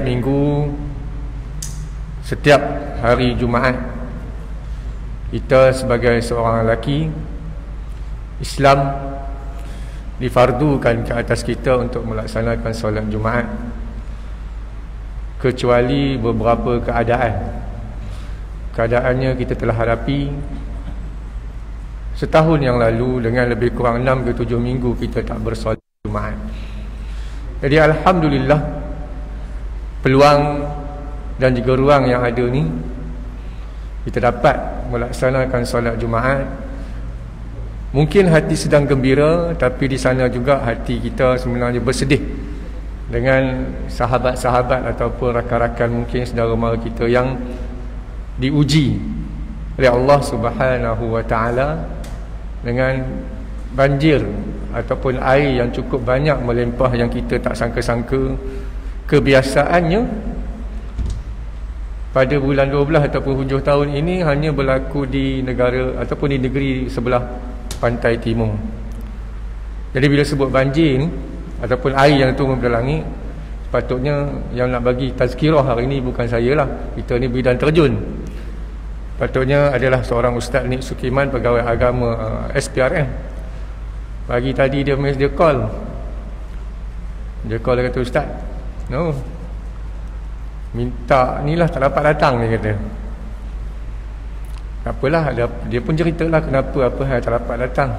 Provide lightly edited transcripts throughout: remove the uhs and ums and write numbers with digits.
minggu, setiap hari Jumaat, kita sebagai seorang lelaki Islam difardukan ke atas kita untuk melaksanakan solat Jumaat, kecuali beberapa keadaannya kita telah hadapi setahun yang lalu. Dengan lebih kurang 6 ke 7 minggu kita tak bersolat Jumaat. Jadi alhamdulillah, peluang dan juga ruang yang ada ni, kita dapat melaksanakan solat Jumaat. Mungkin hati sedang gembira, tapi di sana juga hati kita sebenarnya bersedih dengan sahabat-sahabat ataupun rakan-rakan, mungkin saudara mara kita yang diuji oleh Allah Subhanahu wa taala dengan banjir ataupun air yang cukup banyak melimpah, yang kita tak sangka-sangka. Kebiasaannya pada bulan 12 ataupun hujung tahun ini hanya berlaku di negara ataupun di negeri sebelah pantai timur. Jadi bila sebut banjir ni ataupun air yang turun dari langit, sepatutnya yang nak bagi tazkirah hari ini bukan saya lah, kita ni bidan terjun. Patutnya adalah seorang Ustaz Nik Sukiman, pegawai agama SPRM. Pagi tadi dia call. Dia kata, Ustaz, no, minta ni lah, tak dapat datang, dia kata. Tak apalah, dia pun ceritalah kenapa hal tak dapat datang.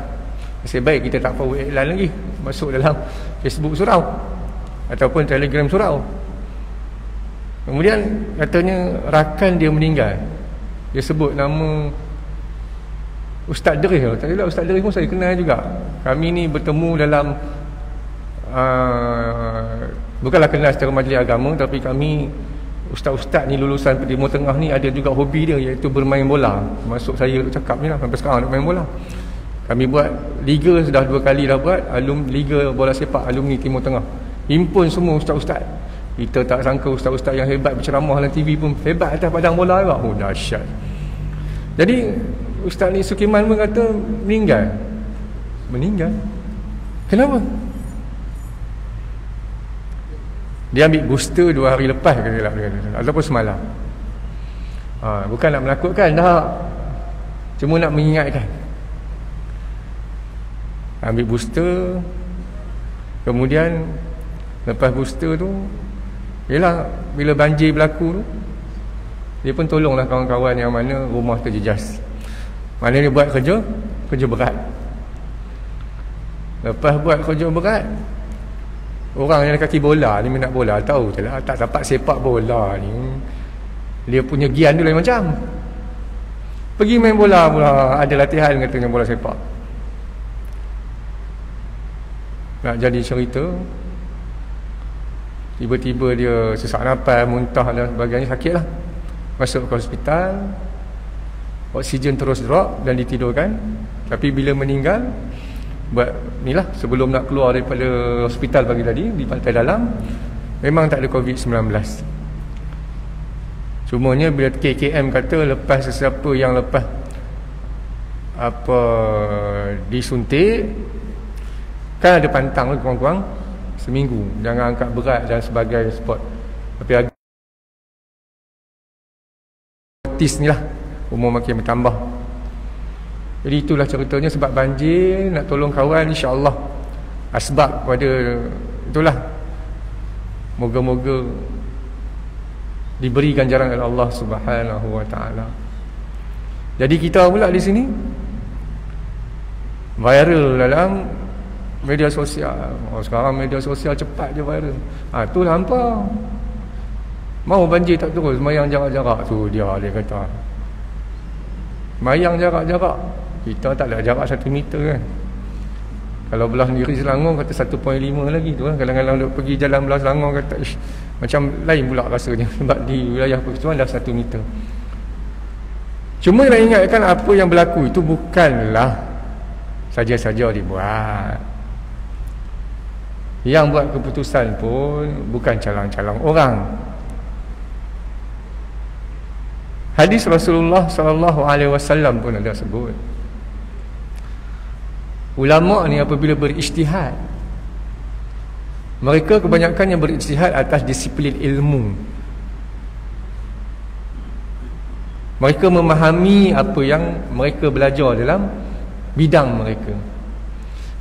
Nasib baik kita tak forward iklan lagi masuk dalam Facebook surau ataupun Telegram surau. Kemudian katanya rakan dia meninggal. Dia sebut nama Ustaz Derih. Tak silap Ustaz Derih pun saya kenal juga. Kami ni bertemu dalam bukanlah kenal secara majlis agama, tapi kami ustaz-ustaz ni lulusan Timur Tengah ni ada juga hobi dia, iaitu bermain bola. Masuk saya cakap ni lah, sampai sekarang nak main bola. Kami buat liga, sudah 2 kali dah buat liga bola sepak alumni Timur Tengah. Himpun semua ustaz-ustaz. Kita tak sangka ustaz-ustaz yang hebat berceramah dalam TV pun hebat atas padang bola juga. Oh, dahsyat. Jadi Ustaz Nik Sukiman pun kata meninggal. Kenapa? Dia ambil booster 2 hari lepas ataupun semalam. Bukan nak menakutkan dah, cuma nak mengingatkan. Ambil booster, kemudian lepas booster tu, yelah, bila banjir berlaku tu, dia pun tolonglah kawan-kawan yang mana rumah terjejas. Mana dia buat kerja berat. Lepas buat kerja berat, orang yang ada kaki bola ni, minat bola, tahu je lah, tak dapat sepak bola ni, dia punya gian tu lain macam. Pergi main bola pula, ada latihan katanya bola sepak. Nak jadi cerita, tiba-tiba dia sesak nafas, muntah dan sebagainya, sakit lah. Masuk ke hospital, oksigen terus drop dan ditidurkan. Tapi bila meninggal, buat ni lah, sebelum nak keluar daripada hospital pagi tadi di pantai dalam, memang tak ada COVID-19. Cumanya bila KKM kata lepas sesiapa yang lepas disuntik, kan ada pantang lah kurang-kurang seminggu, jangan angkat berat dan sebagainya sport. Tapi artis ni lah, umur makin bertambah. Jadi itulah ceritanya, sebab banjir, nak tolong kawan, insya-Allah asbab pada itulah. Moga-moga diberi ganjaran oleh Allah Subhanahu wa taala. Jadi kita pula di sini viral dalam media sosial. Sekarang media sosial cepat je viral. Itulah hampa. Mau banjir tak terus, semayang jarak-jarak tu dia kata. Semayang jarak-jarak. Kita tak ada jarak 1 meter kan. Kalau belah sendiri Selangor kata 1.5 lagi tu kan. Kadang-kadang duk pergi jalan belah Selangor kata macam lain pula rasanya, sebab di wilayah percuan dah 1 meter. Cuma nak ingatkan, apa yang berlaku itu bukanlah saja-saja dibuat. Yang buat keputusan pun bukan calang-calang orang. Hadis Rasulullah SAW pun ada sebut, ulama ni apabila berijtihad, Mereka kebanyakan yang berijtihad atas disiplin ilmu. Mereka memahami apa yang mereka belajar dalam bidang mereka.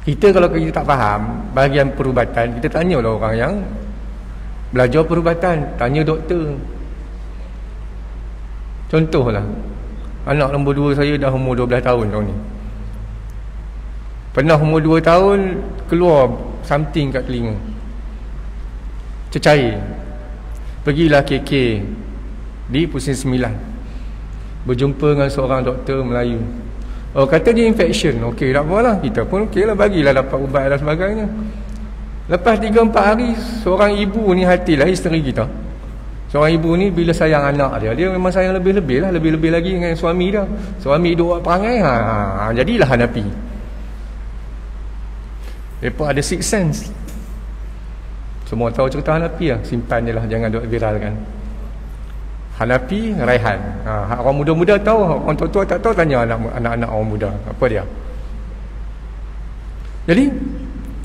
Kita kalau kita tak faham bahagian perubatan, kita tanyalah orang yang belajar perubatan, tanya doktor. Contohlah, anak nombor 2 saya dah umur 12 tahun tahun ni. Pernah umur 2 tahun keluar something kat telinga, cecair. Pergilah KK di Pusing 9, berjumpa dengan seorang doktor Melayu. Oh, kata dia infection. Okey, tak apalah, kita pun okey lah, bagilah dapat ubat dan sebagainya. Lepas 3-4 hari, seorang ibu ni hatilah isteri kita. Seorang ibu ni bila sayang anak dia memang sayang lebih-lebih lah, lebih-lebih lagi dengan suami dia. Suami duk buat perangai, jadilah Hanafi. Mereka ada sixth sense. Semua tahu cerita Hanafi lah, simpan je lah, jangan duk viralkan. Hanafi, Raihan. Orang muda-muda tahu, orang tua-tua tak tahu, tanya anak-anak orang muda apa dia. Jadi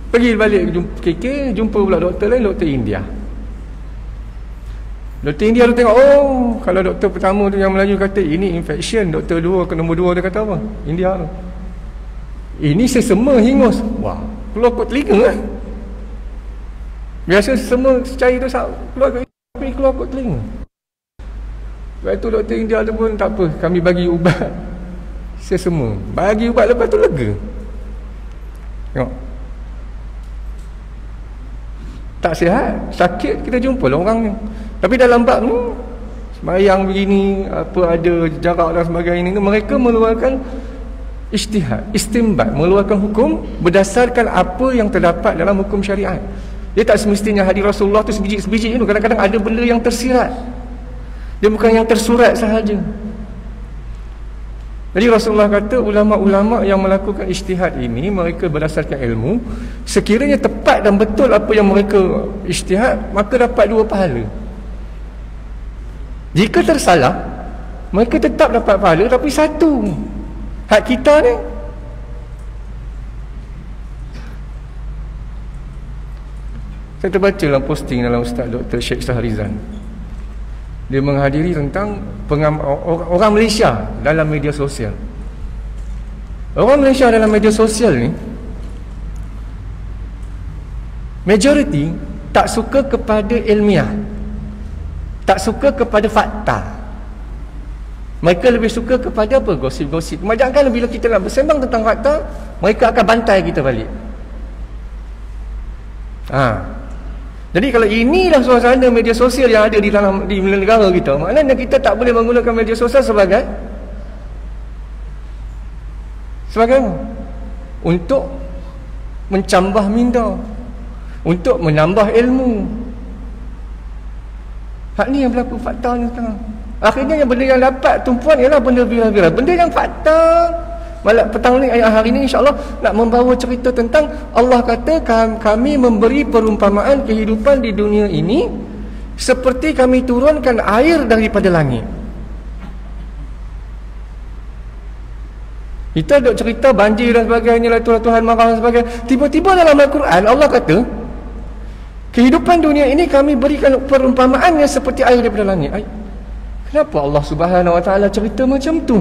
pergi balik KK, jumpa pula doktor lain, doktor India. Doktor India tu tengok, oh, kalau doktor pertama tu yang Melayu kata ini infection, doktor nombor 2 dia kata apa? India tu, ini sesama hingus. Wah, keluar kot telinga kan. Biasa sesama cair tu keluar kot telinga. Lepas tu doktor India tu pun tak apa, kami bagi ubat sesama. Bagi ubat lepas tu lega. Tengok, tak sihat, sakit, kita jumpa lah orang ni. Tapi dalam bab ni, sembahyang begini, apa ada jarak dan sebagainya, mereka mengeluarkan ijtihad, istinbat, mengeluarkan hukum berdasarkan apa yang terdapat dalam hukum syariat. Dia tak semestinya hadis Rasulullah tu sebiji-sebiji tu. Kadang-kadang ada benda yang tersirat, dia bukan yang tersurat sahaja. Jadi Rasulullah kata ulama-ulama yang melakukan ijtihad ini, mereka berdasarkan ilmu, sekiranya tepat dan betul apa yang mereka ijtihad, maka dapat 2 pahala. Jika tersalah, mereka tetap dapat pahala, tapi 1 hak kita ni. Saya terbaca dalam posting dalam Ustaz Dr. Sheikh Sahrizan. Dia menghadiri tentang orang Malaysia dalam media sosial. Orang Malaysia dalam media sosial ni, majoriti tak suka kepada ilmiah, tak suka kepada fakta. Mereka lebih suka kepada apa? Gosip-gosip. Kebanyakan bila kita nak bersembang tentang fakta, mereka akan bantai kita balik. Jadi kalau inilah suasana media sosial yang ada di negara kita, maknanya kita tak boleh menggunakan media sosial sebagai untuk mencambah minda, untuk menambah ilmu. Hak ni yang berlaku fakta ni sekarang. Akhirnya yang benda yang dapat tumpuan ialah benda viral-viral, benda yang fakta. Malam petang ni, ayat hari ni insya-Allah nak membawa cerita tentang Allah kata kami memberi perumpamaan kehidupan di dunia ini seperti kami turunkan air daripada langit. Kita duk cerita banjir dan sebagainya, Tuhan marah dan sebagainya. Tiba-tiba dalam Al-Quran Allah kata kehidupan dunia ini kami berikan perumpamaannya seperti air daripada langit. Kenapa Allah Subhanahu Wa Taala cerita macam tu?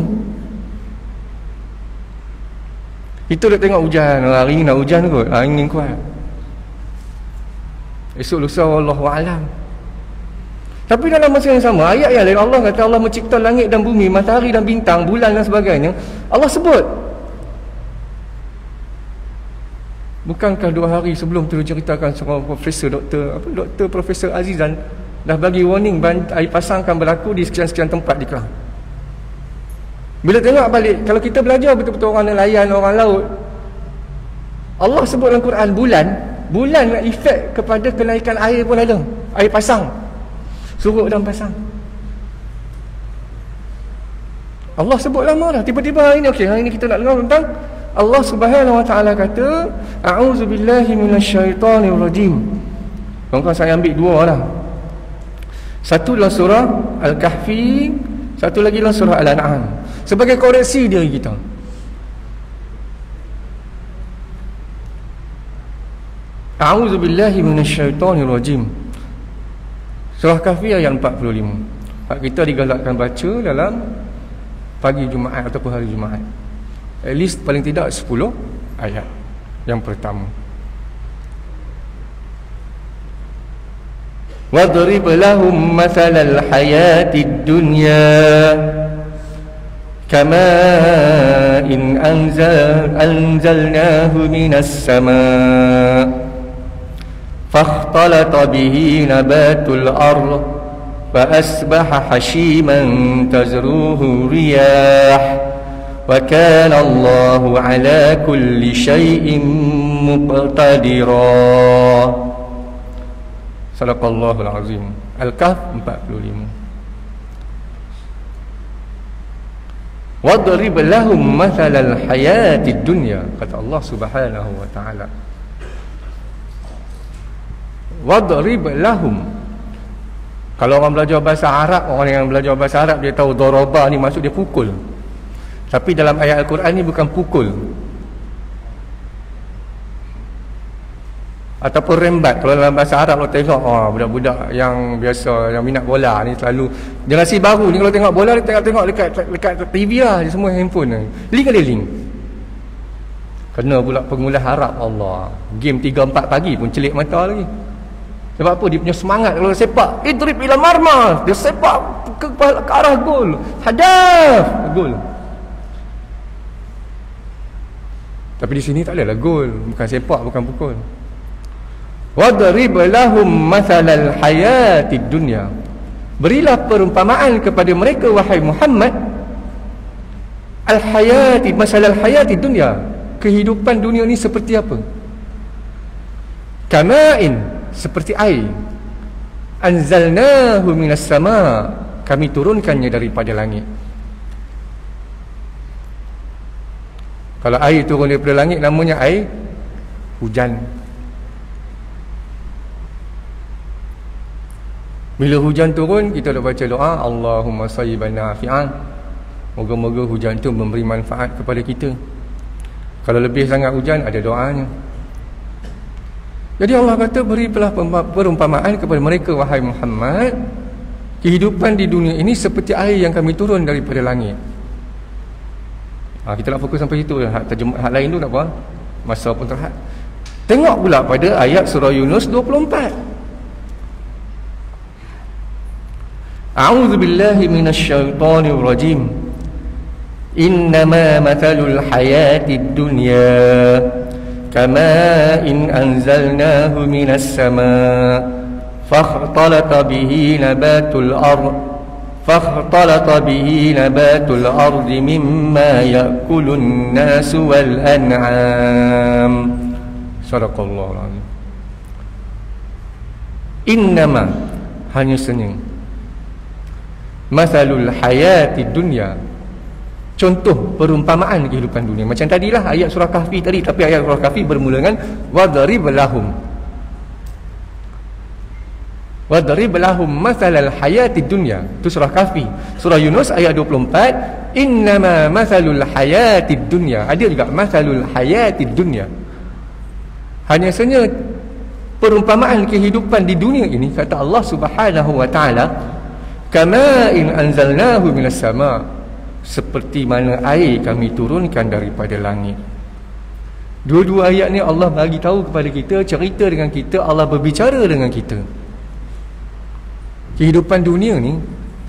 Kita dah tengok hujan, hari ni nak hujan kot, angin kuat. Esok lusa wallahu alam. Tapi dalam masa yang sama, ayat yang lain Allah kata Allah mencipta langit dan bumi, matahari dan bintang, bulan dan sebagainya. Allah sebut. Bukankah 2 hari sebelum tu ceritakan seorang profesor, Dr. Profesor Azizan dah bagi warning air pasang akan berlaku di sekian-sekian tempat di Kelang. Bila tengok balik, kalau kita belajar betul-betul orang nelayan, orang laut, Allah sebut dalam Quran bulan efek kepada kenaikan air pun ada. Air pasang, surut dan pasang. Allah sebut lama dah. Tiba-tiba hari ni, hari ni kita nak dengar tentang Allah Subhanahu Wa Taala kata a'udzubillahi minasyaitonirrajim. Kawan-kawan saya ambil 2 lah. Satu dalam surah Al-Kahfi, satu lagi dalam surah Al-An'am, sebagai koreksi diri kita. A'udzubillahi minasyaitonirrajim. Surah Kahfi ayat 45. Kita digalakkan baca dalam pagi Jumaat ataupun hari Jumaat. At least paling tidak 10 ayat. Yang pertama, wadrib lahum mathalal hayatid dunya kama in anzalnahu minas sama' fakhtalata bihi nabatul ardh فأصبح حشيما تزروه رياح وكان الله على كل شيء مقتدرا. صدق الله العظيم. Al-Kahf 45. Wadrib lahum mathalal hayatid dunya, kata Allah Subhanahu wa taala. Wadrib lahum. Kalau orang belajar bahasa Arab, orang yang belajar bahasa Arab, dia tahu daraba ni maksud dia pukul. Tapi dalam ayat Al-Quran ni bukan pukul ataupun rembat. Kalau dalam bahasa Arab lo tengok, budak-budak yang biasa, yang minat bola ni selalu, generasi baru ni kalau tengok bola, dia tengok dekat TV lah, dia semua handphone ni. Link ada link. Kena pula pengulas Arab, Allah. Game 3-4 pagi pun celik mata lagi. Sebab apa? Dia punya semangat kalau sepak, idrib ila marma, dia sepak ke arah gol, hadaf, gol. Tapi di sini tak adalah gol, bukan sepak, bukan pukul. Wadrib lahum mathalal hayatid dunya, berilah perumpamaan kepada mereka wahai Muhammad, al hayatid, masalah hayatid dunya, kehidupan dunia ni seperti apa? Kama'in, seperti air, anzalnahu minas sama', kami turunkannya daripada langit. Kalau air turun daripada langit, namanya air hujan. Bila hujan turun, kita dah baca doa, Allahumma sayyiban nafi'an, moga-moga hujan itu memberi manfaat kepada kita. Kalau lebih sangat hujan, ada doanya. Jadi Allah kata, berilah perumpamaan kepada mereka wahai Muhammad, kehidupan di dunia ini seperti air yang kami turun daripada langit. Kita nak fokus sampai situ. Hak lain tu tak apa, masa pun terhad. Tengok pula pada ayat surah Yunus 24. A'udzubillahi minasyaitonirrajim. Innama mathalul hayatid dunya كما إن أنزلناه من السماء فاختلط به نبات الأرض مما يأكل الناس والأنعام. صدق الله العظيم. إنما, hanya saja, mathalul hayatid dunya, contoh perumpamaan kehidupan dunia. Macam tadilah ayat surah Kahfi tadi, tapi ayat surah Kahfi bermula dengan wadrib lahum mathalal hayatid dunya. Itu surah Kahfi. Surah Yunus ayat 24, innama mathalul hayatid dunya. Ada juga mathalul hayatid dunya. Hanya saja perumpamaan kehidupan di dunia ini, kata Allah Subhanahu wa taala, kama in anzalnahu minas sama', seperti mana air kami turunkan daripada langit. Dua-dua ayat ni Allah bagi tahu kepada kita, cerita dengan kita, Allah berbicara dengan kita. Kehidupan dunia ni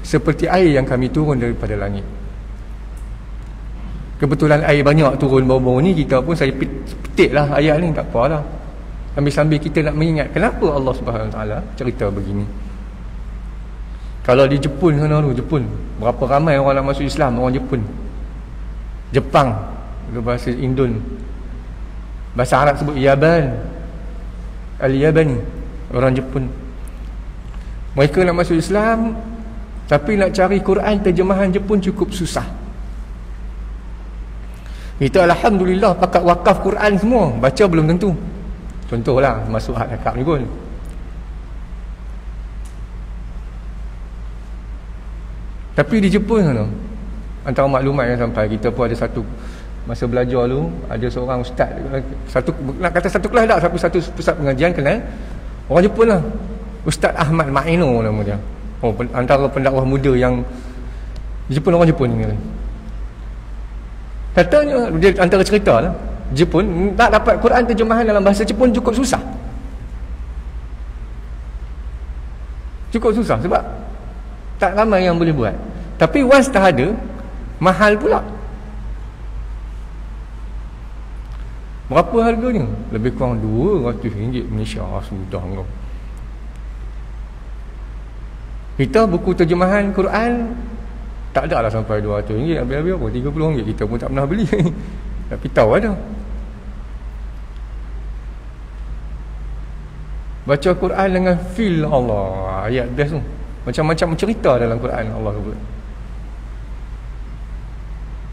seperti air yang kami turun daripada langit. Kebetulan air banyak turun baru-baru ni, kita pun saya petik lah ayat ni, tak apalah. Sambil-sambil kita nak mengingat kenapa Allah Subhanahu Wa Taala cerita begini. Kalau di Jepun sana tu, Jepun, berapa ramai orang nak masuk Islam, orang Jepun. Jepang, itu bahasa Indon. Bahasa Arab sebut Yaban, Al-Yabani, orang Jepun. Mereka nak masuk Islam, tapi nak cari Quran terjemahan Jepun cukup susah. Kita alhamdulillah pakat wakaf Quran semua, baca belum tentu. Contohlah masuk hak cakap ni pun. Tapi di Jepun sana, antara maklumat yang sampai, kita pun ada satu Masa belajar dulu ada seorang ustaz, satu nak kata satu kelas tak, tapi satu pusat pengajian kenal orang Jepun lah, Ustaz Ahmad Ma'ino nama dia. Antara pendakwah muda yang Jepun, orang Jepun ni. Katanya dia antara cerita lah, Jepun nak dapat Quran terjemahan dalam bahasa Jepun cukup susah. Cukup susah sebab tak ramai yang boleh buat. Tapi once dah ada, mahal pula. Berapa harganya? Lebih kurang RM200 Malaysia. Sudah kau. Kita buku terjemahan Quran tak ada lah sampai RM200. Habis-habis apa? RM30 kita pun tak pernah beli. Tapi tahu ada. Baca Quran dengan feel Allah. Ayat best tu. Macam-macam cerita dalam Quran Allah sebut.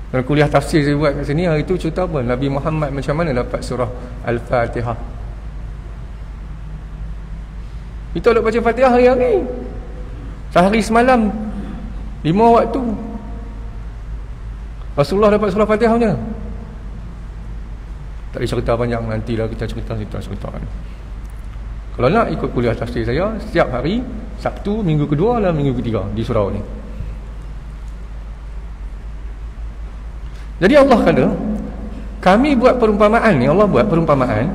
Dalam kuliah tafsir saya buat kat sini hari tu cerita apa? Nabi Muhammad macam mana dapat surah Al-Fatihah. Kita nak baca Fatihah hari-hari. Sehari semalam 5 waktu. Rasulullah dapat surah Fatihah macam mana? Tak ada cerita panjang, nantilah kita cerita. Kalau nak ikut kuliah tafsir saya, setiap hari Sabtu, minggu kedua dan minggu ketiga di surau ni. Jadi Allah kata, kami buat perumpamaan ni, Allah buat perumpamaan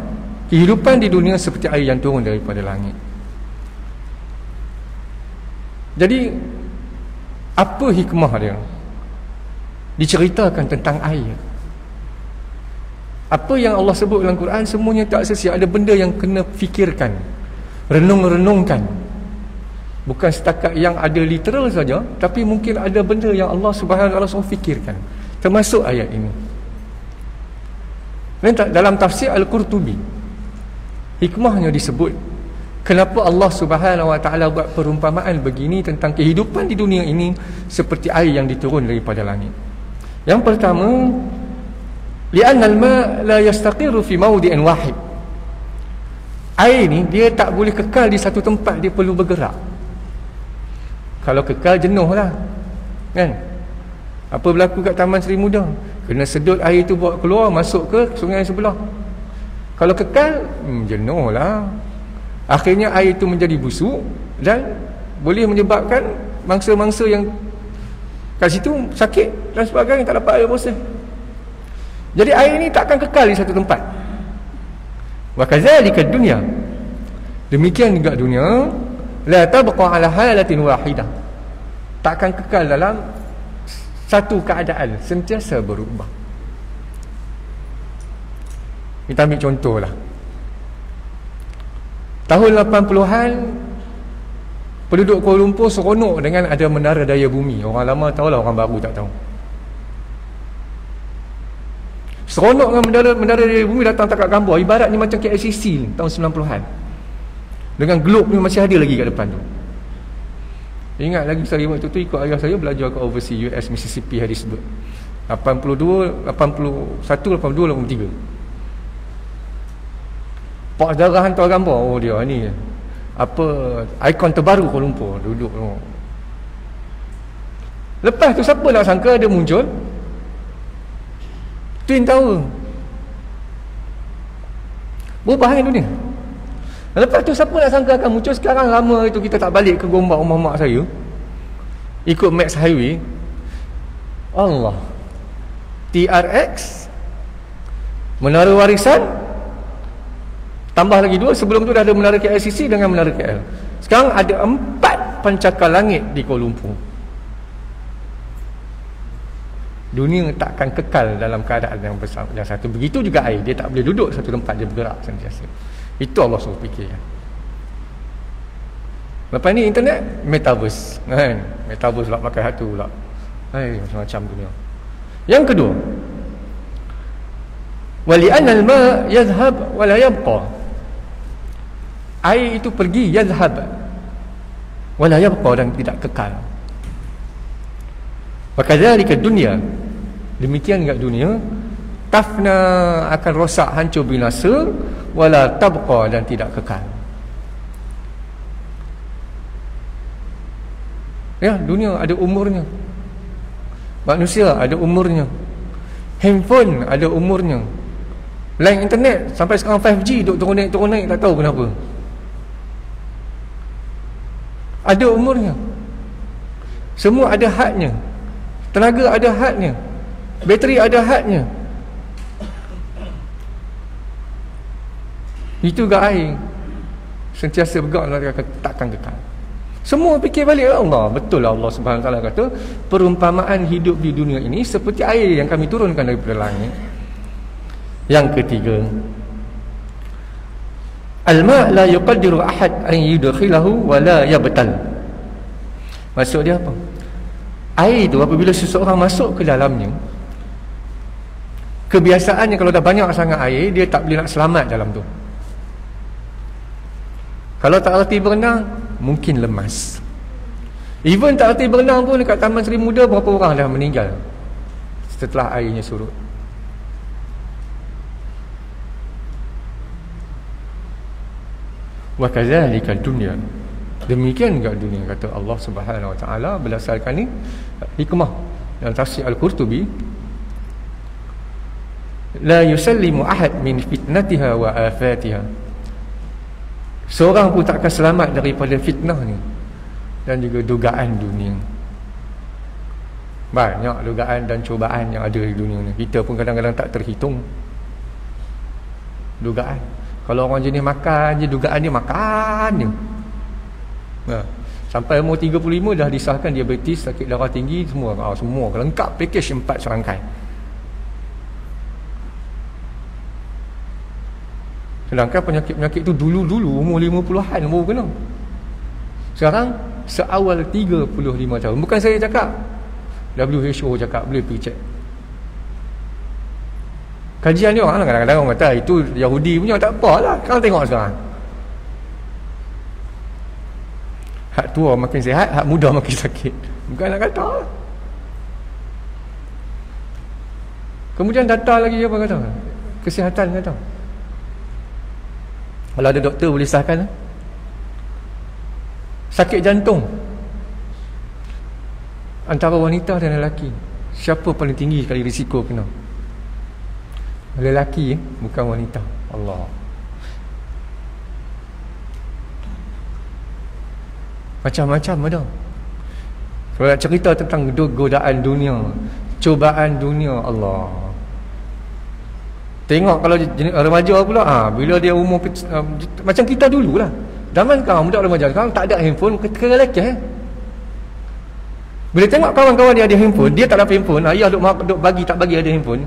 kehidupan di dunia seperti air yang turun daripada langit. Jadi apa hikmah dia? Diceritakan tentang air. Apa yang Allah sebut dalam Quran semuanya tak sia-sia, ada benda yang kena fikirkan, renung-renungkan. Bukan setakat yang ada literal saja, tapi mungkin ada benda yang Allah Subhanahu Wa Taala suruh fikirkan. Termasuk ayat ini. Dalam tafsir Al-Qurtubi, hikmahnya disebut kenapa Allah Subhanahu Wa Taala buat perumpamaan begini tentang kehidupan di dunia ini seperti air yang diturun daripada langit. Yang pertama, li'anna al-ma' la yastaqiru fi mawdi'in wahid. Air ni dia tak boleh kekal di satu tempat, dia perlu bergerak. Kalau kekal jenuh lah, kan? Apa berlaku kat Taman Seri Muda? Kena sedut air tu bawa keluar, masuk ke sungai sebelah. Kalau kekal, jenuh lah. Akhirnya air itu menjadi busuk dan boleh menyebabkan mangsa-mangsa yang kat situ sakit dan sebagainya, tak dapat air bersih. Jadi air ni takkan kekal di satu tempat. Wa kadzalika dunya. Demikian juga dunia, la tabqa ala halatin wahidah. Takkan kekal dalam satu keadaan, sentiasa berubah. Kita ambil contohlah. Tahun 80-an penduduk Kuala Lumpur seronok dengan ada menara daya bumi. Orang lama tahulah, orang baru tak tahu. Seronok dengan menara daya bumi, datang takat gambar ibaratnya macam KLCC tahun 90-an. Dengan globe ni masih ada lagi kat depan tu. Ingat lagi saya waktu tu ikut ayah saya belajar ke overseas US Mississippi Harrisburg 82, 81, 82, 83. Pak saudara hantar gambar, oh dia ni apa ikon terbaru Kuala Lumpur duduk tu. Lepas tu siapa nak sangka dia muncul Twin Tower. Berubah dunia. Lepas tu siapa nak sangka akan muncul sekarang. Lama itu kita tak balik ke Gombak rumah mak saya, ikut Max Highway, Allah, TRX, Menara Warisan, tambah lagi 2. Sebelum tu dah ada Menara KLCC dengan Menara KL. Sekarang ada 4 pencakar langit di Kuala Lumpur. Dunia takkan kekal dalam keadaan yang besar yang satu. Begitu juga air, dia tak boleh duduk satu tempat, dia bergerak sentiasa. Itu Allah suruh fikir. Lepas ni internet, metaverse, kan? Metaverse pula pakai hatu pula. Macam-macam dunia. Yang kedua, wali'anna al-ma' yadhhab wa la yabqa. Air itu pergi, yadhhab wa la yabqa, dan tidak kekal. Wa kadzalika dunya. Demikian juga dunia, tafna, akan rosak, hancur, binasa, wala tabqa, dan tidak kekal. Ya, dunia ada umurnya, manusia ada umurnya. Handphone ada umurnya. Line internet sampai sekarang 5G duk turun naik tak tahu kenapa. Ada umurnya. Semua ada hadnya. Tenaga ada hadnya. Bateri ada hadnya. Itu juga air. Sentiasa bergerak takkan kekal. Semua fikir balik Allah. Betul lah Allah Subhanahu Wa Taala kata, perumpamaan hidup di dunia ini seperti air yang kami turunkan daripada langit. Yang ketiga, al-ma' la yuqaddiru ahad an yudkhilahu wa la yabtal. Maksud dia apa? Air itu apabila seseorang masuk ke dalamnya, kebiasaannya kalau dah banyak sangat air, dia tak boleh nak selamat dalam tu. Kalau tak reti berenang, mungkin lemas. Even tak reti berenang pun dekat Taman Seri Muda, berapa orang dah meninggal setelah airnya surut. Wa kadzalika dunya. Demikian juga dunia, kata Allah Subhanahu Wa Taala berdasarkan ni hikmah dalam tafsir Al-Qurtubi, la yusallimu ahad min fitnatiha wa afatiha. Seorang pun tak akan selamat daripada fitnah ni dan juga dugaan dunia. Banyak dugaan dan cubaan yang ada di dunia ni. Kita pun kadang-kadang tak terhitung dugaan. Kalau orang jenis makan je, dugaan dia makan je. Sampai umur 35 dah disahkan diabetes, sakit darah tinggi, semua semua lengkap package 4 serangkai. Sedangkan penyakit-penyakit tu dulu-dulu umur 50-an baru kena. Sekarang seawal 35 tahun. Bukan saya cakap, WHO cakap, boleh pergi cek kajian dia orang. Kadang-kadang orang kata itu Yahudi punya, tak apalah. Kau tengok sekarang, hak tua makin sihat, hak muda makin sakit. Bukan nak kata. Kemudian data lagi apa kata? Kesihatan kata. Kalau ada doktor boleh sahkan, sakit jantung antara wanita dan lelaki, siapa paling tinggi sekali risiko kena? Lelaki, bukan wanita. Allah. Macam-macam ada. Kalau nak cerita tentang godaan dunia, cubaan dunia, Allah. Tengok kalau remaja pula, bila dia umur macam kita dululah. Zaman sekarang budak remaja sekarang tak ada handphone, kelakar. Bila tengok kawan-kawan dia ada handphone, dia tak ada handphone, ayah duk bagi tak bagi ada handphone,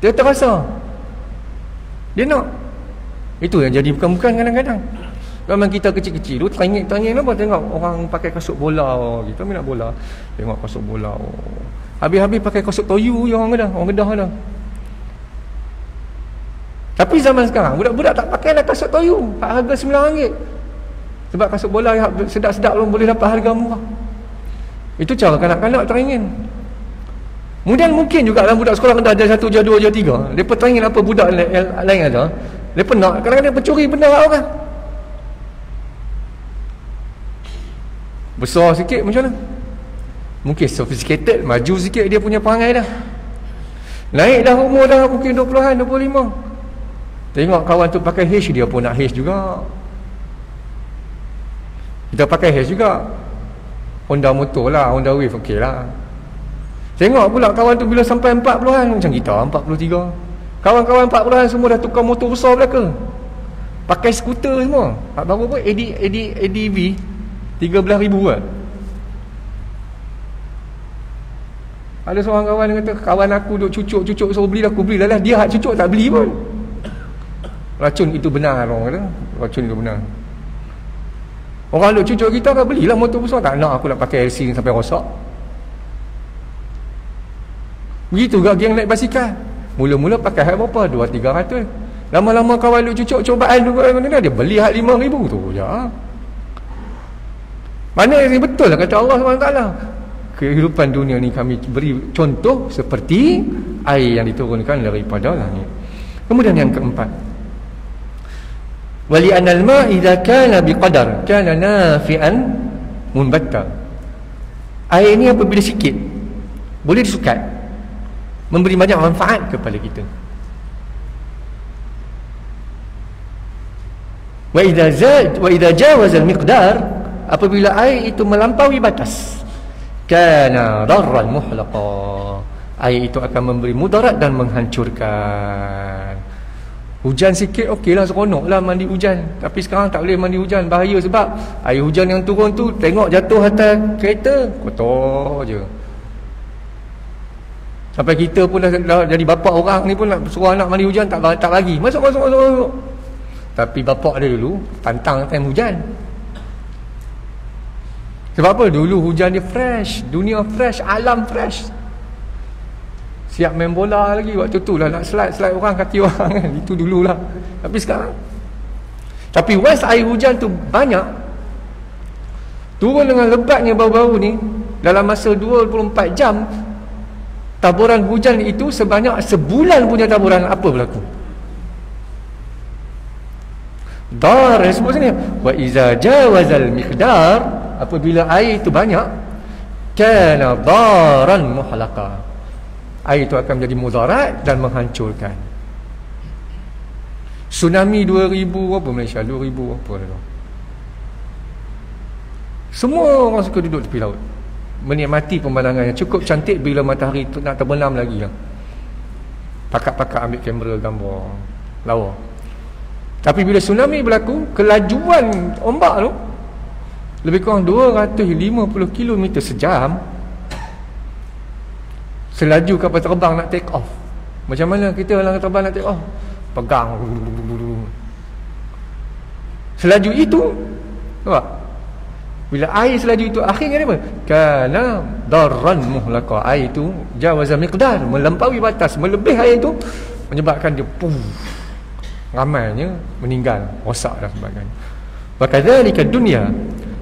dia terasa dia nak. Itu yang jadi bukan-bukan kadang-kadang. Zaman kita kecil-kecil tu teringin apa, tengok orang pakai kasut bola, kita minat bola, tengok kasut bola, habis-habis pakai kasut toyu je orang Kedah dah. Tapi zaman sekarang budak-budak tak pakai dah kasut toyu, harga RM9. Sebab kasut bola yang sedap-sedap pun boleh dapat harga murah. Itu cara kanak-kanak teringin. Kemudian mungkin juga dalam budak sekolah dah ada 1, jar 2, jar 3, mereka teringin apa budak lain ada, mereka nak, kadang-kadang pencuri benda orang besar sikit macam mana, mungkin sophisticated, maju sikit dia punya perangai dah, naik dah umur dah mungkin 20-an, 25, tengok kawan tu pakai H, dia pun nak H juga. Kita pakai H juga, Honda motor lah, Honda Wave okey lah. Tengok pula kawan tu bila sampai 40-an, macam kita 43, kawan-kawan 40-an semua dah tukar motor besar belaka, pakai skuter semua. Hak baru pun ADV 13,000 kan. Ada seorang kawan yang kata, kawan aku duk cucuk suruh beli, aku beli lah. Dia hak cucuk tak beli pun. Racun itu benar, orang kata racun itu benar. Orang duk cucuk kita kan, belilah motor besar. Tak nak aku nak pakai LC sampai rosak. Begitu juga geng naik basikal. Mula-mula pakai hak berapa? 200-300. Lama-lama kawan duk cucuk cobaan tu, dia beli hak 5,000 tu je. Mana yang betul lah kata Allah SWT. Kehidupan dunia ni kami beri contoh seperti air yang diturunkan daripada langit. Kemudian yang keempat, wali anal ma idza kana biqadar kana nafi'an munbatta. Air ni apabila sikit boleh disukat, memberi banyak manfaat kepada kita. Wa idza jawaza al-miqdar, apabila air itu melampaui batas, kana darran muhlaqa, air itu akan memberi mudarat dan menghancurkan. Hujan sikit okeylah, seronoklah mandi hujan. Tapi sekarang tak boleh mandi hujan, bahaya sebab air hujan yang turun tu tengok jatuh atas kereta, kotor je. Sampai kita pun dah jadi bapa orang ni pun nak suruh anak mandi hujan tak bagi. Masuk. Tapi bapak dia dulu pantang time hujan. Sebab apa? Dulu hujan dia fresh, dunia fresh, alam fresh. Siap main bola lagi waktu tu lah, nak slide orang, kaki orang kan. Itu dululah. Tapi sekarang, tapi once air hujan tu banyak, turun dengan lebatnya baru-baru ni, dalam masa 24 jam, taburan hujan itu sebanyak sebulan punya taburan apa berlaku. Dar sebut sini, wa iza jawazal miqdar, apabila air itu banyak, kana daran muhlaqa, air itu akan menjadi mudarat dan menghancurkan. Tsunami 2000 apa Malaysia, 2000 apa tu, semua orang suka duduk tepi laut, menikmati pemandangan yang cukup cantik bila matahari tu nak terbenam lagi lah. Pakak-pakak ambil kamera gambar lawa. Tapi bila tsunami berlaku, kelajuan ombak tu lebih kurang 250 km sejam. Selaju kapal terbang nak take off, macam mana kita orang terbang nak take off? Pegang. Selaju itu, nampak? Bila air selaju itu akhirnya apa? Kana darran muhlaqa, air itu jawaza miqdar, melampaui batas, melebihi air itu, menyebabkan dia ramainya meninggal, rosak dan sebagainya. Wa kadzalika dunya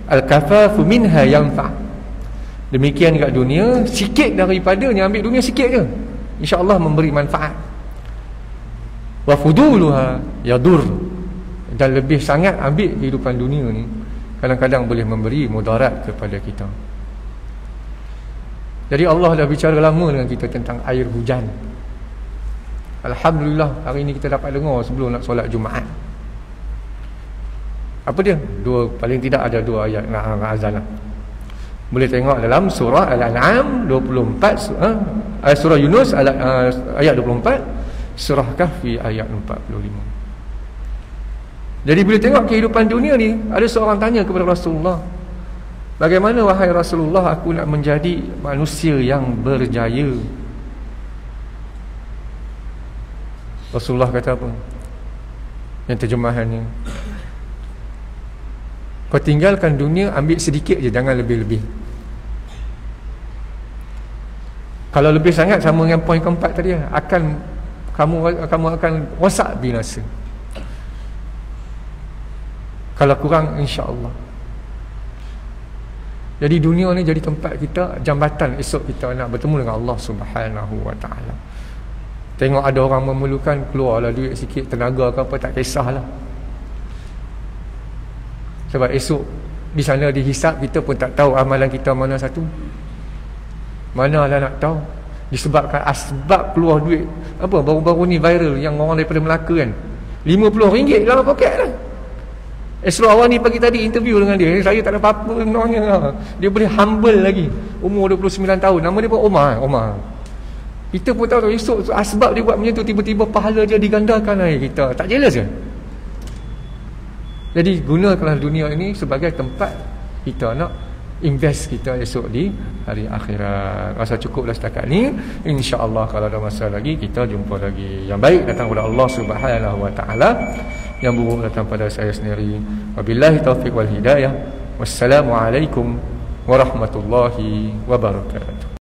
al-kafafu minha yanfa', demikian dekat dunia, sikit daripadanya, ambil dunia sikit je, insya-Allah memberi manfaat. Wa fuduluha yadur, dan lebih sangat ambil kehidupan dunia ni kadang-kadang boleh memberi mudarat kepada kita. Jadi Allah dah bicara lama dengan kita tentang air hujan. Alhamdulillah hari ini kita dapat dengar sebelum nak solat Jumaat. Apa dia? Paling tidak ada 2 ayat azan lah. Boleh tengok dalam surah Al-An'am 24, surah Yunus ayat 24, surah Kahfi ayat 45. Jadi bila tengok kehidupan dunia ni, ada seorang tanya kepada Rasulullah, bagaimana wahai Rasulullah aku nak menjadi manusia yang berjaya? Rasulullah kata apa? Yang terjemahannya, kau tinggalkan dunia, ambil sedikit je, jangan lebih-lebih. Kalau lebih sangat, sama dengan poin keempat tadi, kamu akan rosak binasa. Kalau kurang, insya-Allah. Jadi dunia ni jadi tempat kita, jambatan esok kita nak bertemu dengan Allah Subhanahu wa taala. Tengok ada orang memerlukan, keluarlah duit sikit, tenaga ke apa, tak kisahlah. Sebab esok di sana dihisap, kita pun tak tahu amalan kita mana satu. Manalah nak tahu. Disebabkan asbab keluar duit. Apa baru-baru ni viral yang orang daripada Melaka kan, RM50 dalam poket lah. Esok awal ni pagi tadi interview dengan dia, saya tak ada apa-apa sebenarnya. Dia boleh humble lagi, umur 29 tahun, nama dia pun Omar. Kita pun tahu esok asbab dia buat macam tu, tiba-tiba pahala dia digandakan lagi. Kita tak jealous ke? Jadi gunakanlah dunia ini sebagai tempat kita nak invest kita esok di hari akhirat. Rasa cukuplah setakat ni. InsyaAllah kalau ada masa lagi, kita jumpa lagi. Yang baik datang kepada Allah Subhanahu wa ta'ala, yang buruk datang pada saya sendiri. Wabillahi taufiq wal hidayah. Wassalamualaikum warahmatullahi wabarakatuh.